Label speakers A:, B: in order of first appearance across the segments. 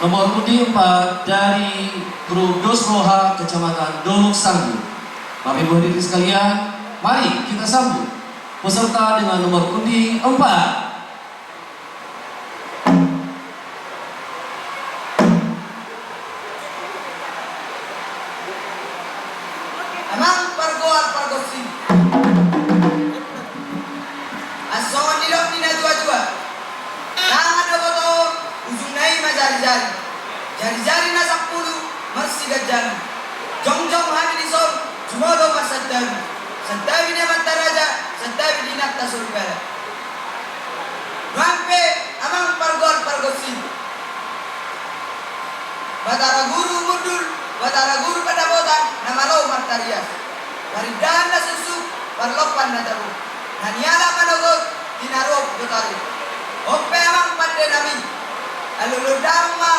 A: Nomor undi 4 dari grup Dosroha Kecamatan Dolok Sanggu. Bapak Ibu hadirin sekalian, mari kita sambut peserta dengan nomor undi 4.
B: Amang pargoar pargosi. Asongan nilok nina jua-jua. Tangan doboto ujung nai majari-jari. Jari-jari na 10 masih gajah. Jong-jong hamil isor jumodo masaddawi. Saddawi ni mataraja, saddawi di nakta surgara. Rampe amang pargoar pargosi. Batara guru mudul, batara guru padabotan namalo martarias. Waridahan na susuk, parlopan na dabo. Naniala manogot, tinarok butari. Ope amang pande namin. Aluludang ma,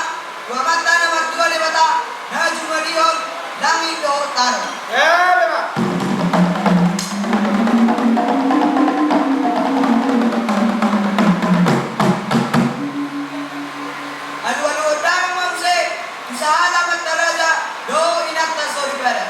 B: dua mata na martua di mata, na jumadihon, langit do taro. Alu-aludang mamse, usahala mataraja, do inakta soribara.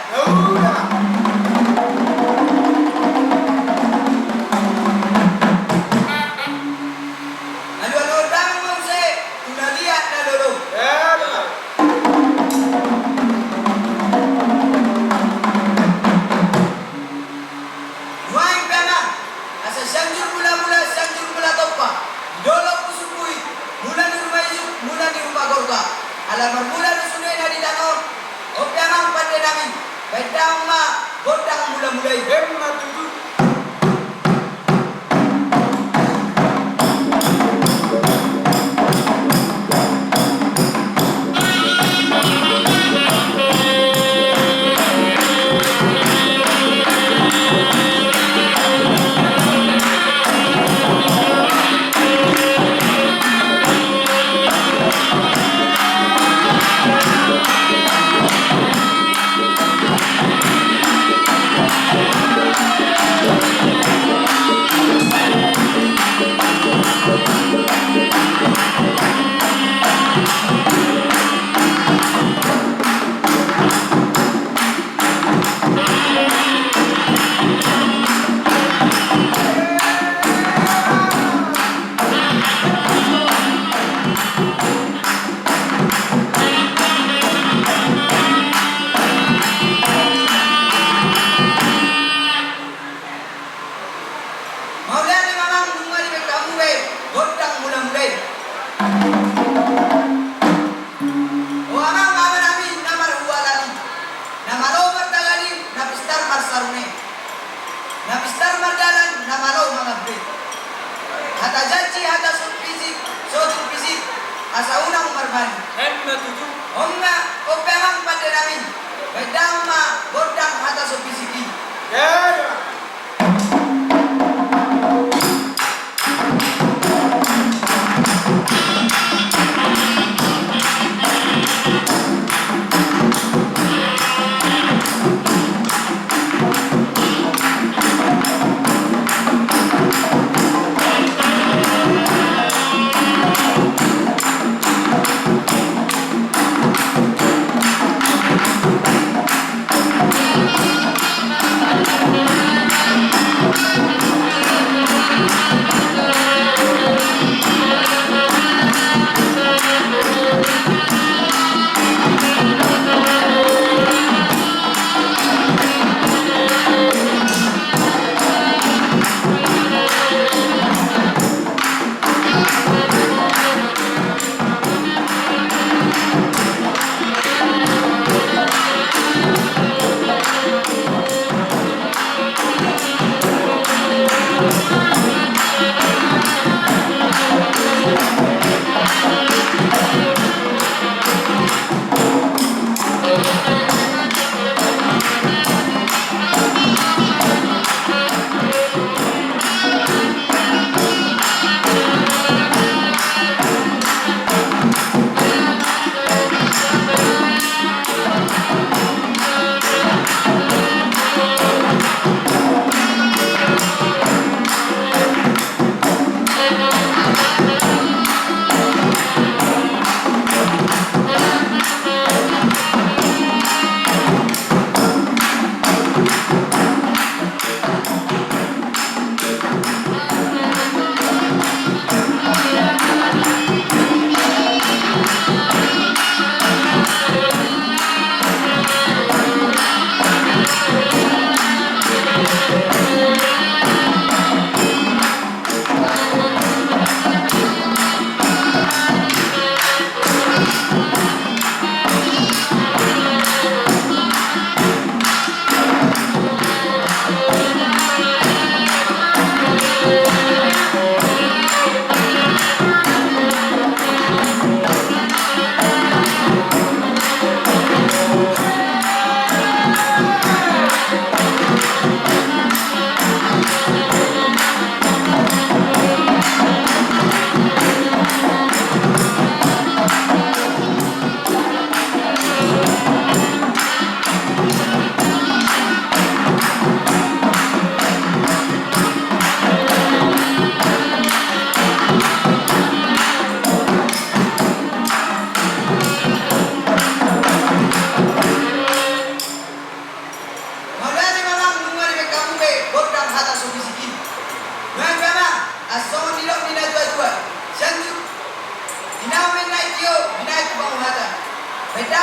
B: Alamar bulan sunai nadi danau, opiamang pandai nami, bedang ma, godang mula-mulai. Hemat itu. Napistar mardalan namalo mga bre. Hata janji hata sotul fisik asa unang marban.
C: Henna tuju.
B: Onna opemang pada namin. Bedang ma godang hata so fisiki.
C: Ya.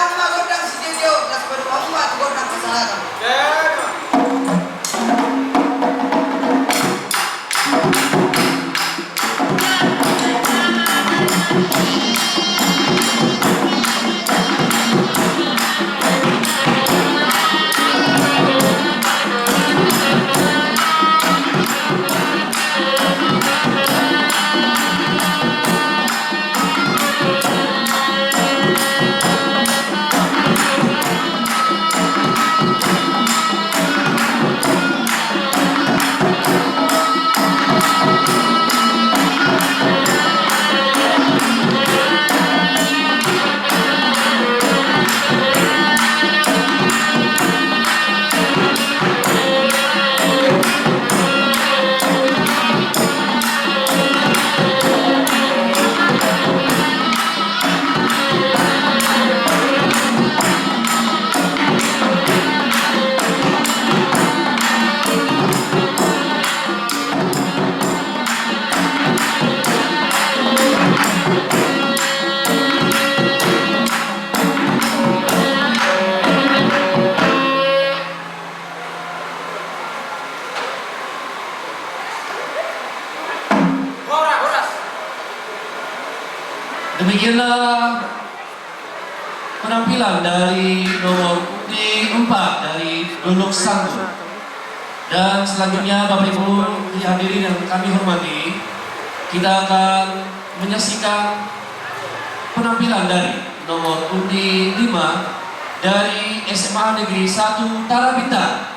B: nama godang si Dedio, das pada kamu mah godang kesalahan.
A: Demikianlah penampilan dari nomor undi 4 dari Dolok Sanggu. Dan selanjutnya Bapak Ibu hadirin yang kami hormati, kita akan menyaksikan penampilan dari nomor undi 5 dari SMA Negeri 1 Tara Bintang.